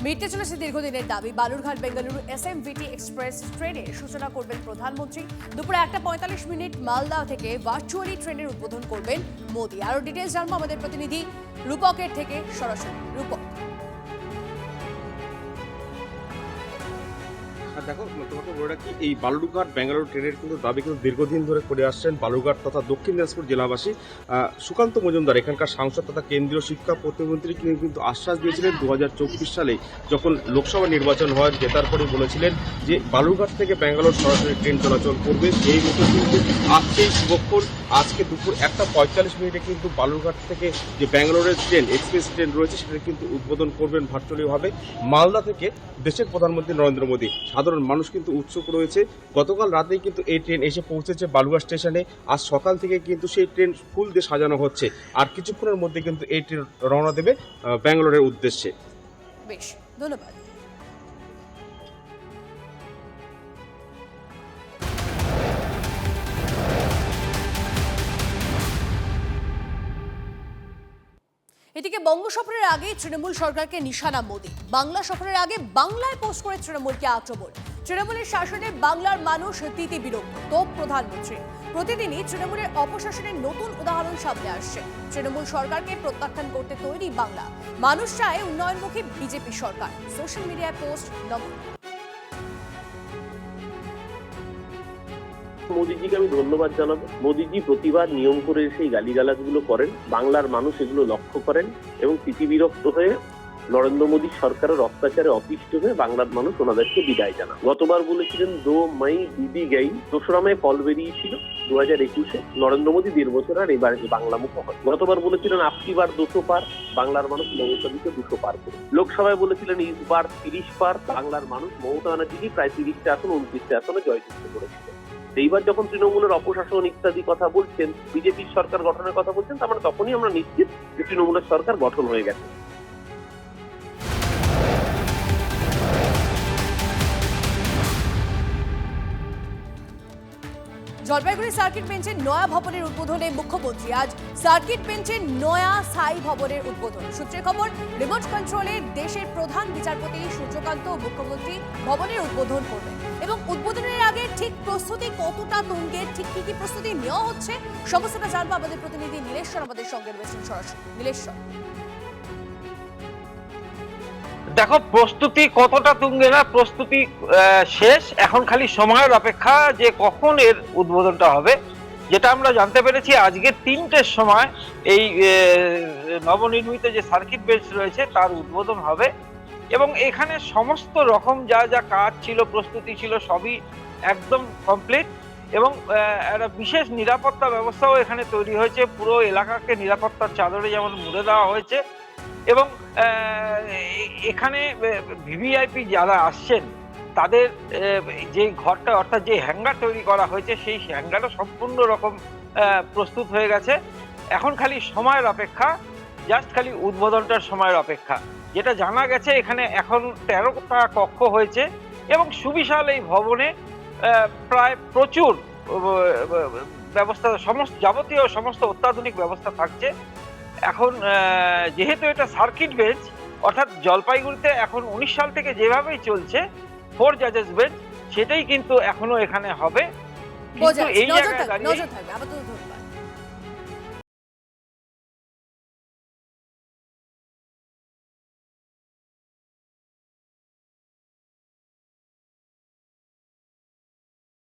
মিটতে চলেছে দীর্ঘদিনের দাবি। বালুরঘাট বেঙ্গালুরু এসএমভিটি এক্সপ্রেস ট্রেনের সূচনা করবেন প্রধানমন্ত্রী। দুপুরে 1:45 মালদা থেকে ভার্চুয়ালি ট্রেনের উদ্বোধন করবেন মোদী। আরো ডিটেইলস জানবো আমাদের প্রতিনিধি রূপকের থেকে সরাসরি। রূপক, দেখো, তোমাকে বলে রাখি, এই বালুরঘাট বেঙ্গালুরু ট্রেনের কিন্তু দাবি কিন্তু দীর্ঘদিন ধরে করে আসছেন বালুরঘাট তথা দক্ষিণ দিনাজপুর জেলাবাসী। সুকান্ত মজুমদার এখানকার সাংসদ তথা কেন্দ্রীয় শিক্ষা প্রতিমন্ত্রী কিন্তু আশ্বাস দিয়েছিলেন 2024 সালে যখন লোকসভা নির্বাচন হয়, জেতার পরে বলেছিলেন যে বালুরঘাট থেকে ব্যাঙ্গালোর সরাসরি ট্রেন চলাচল করবে। সেই মতো কিন্তু আজকেই শুভক্ষণ, আজকে দুপুর 1:45 কিন্তু বালুরঘাট থেকে যে ব্যাঙ্গালোরের ট্রেন এক্সপ্রেস ট্রেন রয়েছে সেটা কিন্তু উদ্বোধন করবেন ভার্চুয়ালিভাবে মালদা থেকে দেশের প্রধানমন্ত্রী নরেন্দ্র মোদী। সাধারণ মানুষ কিন্তু উৎসুক রয়েছে। গতকাল রাতেই কিন্তু এই ট্রেন এসে পৌঁছেছে বালুরঘাট স্টেশনে। আজ সকাল থেকে কিন্তু সেই ট্রেন ফুল দিয়ে সাজানো হচ্ছে। আর কিছুক্ষণের মধ্যে কিন্তু এই ট্রেন রওনা দেবে ব্যাঙ্গালোরের উদ্দেশ্যে। বেশ, ধন্যবাদ। এদিকে বঙ্গ সফরের আগে তৃণমূল সরকারকে নিশানা মোদী। বাংলা সফরের আগে বাংলায় পোস্ট করে তৃণমূলকে আক্রমণ। তৃণমূলের শাসনে বাংলার মানুষ তিতি বিরক্ত, তোপ প্রধানমন্ত্রী। প্রতিদিনই তৃণমূলের অপশাসনের নতুন উদাহরণ সামনে আসছে। তৃণমূল সরকারকে প্রত্যাখ্যান করতে তৈরি বাংলা। মানুষ চায় উন্নয়নমুখী বিজেপি সরকার। সোশ্যাল মিডিয়ায় পোস্ট নমন। মোদিজিকে আমি ধন্যবাদ জানাবো। মোদিজি প্রতিবার নিয়ম করে সেই গালিগালাজগুলো করেন, বাংলার মানুষ এগুলো লক্ষ্য করেন এবং তিতিবিরক্ত হয়ে নরেন্দ্র মোদী সরকারের অত্যাচারে অতিষ্ঠ হয়ে বাংলার মানুষ ওনাদেরকে বিদায় জানান। গতবার বলেছিলেন 2 মই দিদি গেই, 2রা মে ফল বেরিয়েছিল 2021-এ। নরেন্দ্র মোদী 1.5 বছর আর এবার বাংলামুখ হয়। গতবার বলেছিলেন আপকি বার 200 পার, বাংলার মানুষ মমতা দিকে 200 পার করে। লোকসভায় বলেছিলেন ইস বার 30 পার, বাংলার মানুষ মমতা ব্যানার্জিকে প্রায় 30টা আসন 29টা আসনে জয়যুক্ত করেছিল। এইবার যখন তৃণমূলের অপশাসন ইত্যাদি কথা বলছেন, বিজেপির সরকার গঠনের কথা বলছেন, তার মানে তখনই আমরা নিশ্চিত যে তৃণমূলের সরকার গঠন হয়ে গেছে। জলপাইগুড়ি সার্কিট বেঞ্চের নয়া ভবনের উদ্বোধনে মুখ্যমন্ত্রী। আজ সার্কিট বেঞ্চের নয়া স্থায়ী ভবনের উদ্বোধন। সূত্রের খবর, রিমোট কন্ট্রোলে দেশের প্রধান বিচারপতি সূর্যকান্ত মুখ্যমন্ত্রী ভবনের উদ্বোধন করবেন। এবং উদ্বোধনের আগে ঠিক প্রস্তুতি কতটা তুঙ্গের, ঠিক কি কি প্রস্তুতি নেওয়া হচ্ছে, সমস্তটা জানবো আমাদের প্রতিনিধি নীলেশ্বর আমাদের সঙ্গে রয়েছেন সরাসরি। নীলেশ্বর, দেখো, প্রস্তুতি কতটা তুঙ্গে না, প্রস্তুতি শেষ। এখন খালি সময়ের অপেক্ষা যে কখন এর উদ্বোধনটা হবে। যেটা আমরা জানতে পেরেছি, আজকে 3টের সময় এই নবনির্মিত যে সার্কিট বেঞ্চ রয়েছে তার উদ্বোধন হবে। এবং এখানে সমস্ত রকম যা যা কাজ ছিল, প্রস্তুতি ছিল, সবই একদম কমপ্লিট। এবং একটা বিশেষ নিরাপত্তা ব্যবস্থাও এখানে তৈরি হয়েছে। পুরো এলাকাকে নিরাপত্তার চাদরে যেমন মুড়ে দেওয়া হয়েছে। এবং এখানে ভিভিআইপি যারা আসছেন তাদের যে ঘরটা, অর্থাৎ যে হ্যাঙ্গার তৈরি করা হয়েছে, সেই হ্যাঙ্গারও সম্পূর্ণ রকম প্রস্তুত হয়ে গেছে। এখন খালি সময়ের অপেক্ষা, জাস্ট খালি উদ্বোধনটার সময়ের অপেক্ষা। যেটা জানা গেছে, এখানে এখন 13টা কক্ষ হয়েছে এবং সুবিশাল এই ভবনে প্রায় প্রচুর ব্যবস্থা, যাবতীয় সমস্ত অত্যাধুনিক ব্যবস্থা থাকছে। এখন যেহেতু এটা সার্কিট বেঞ্চ, অর্থাৎ জলপাইগুড়িতে এখন 19 সাল থেকে যেভাবেই চলছে 4 জাজেস বেঞ্চ, সেটাই কিন্তু এখনো এখানে হবে। কিন্তু এই জায়গায় নজর থাকবে। আপাতত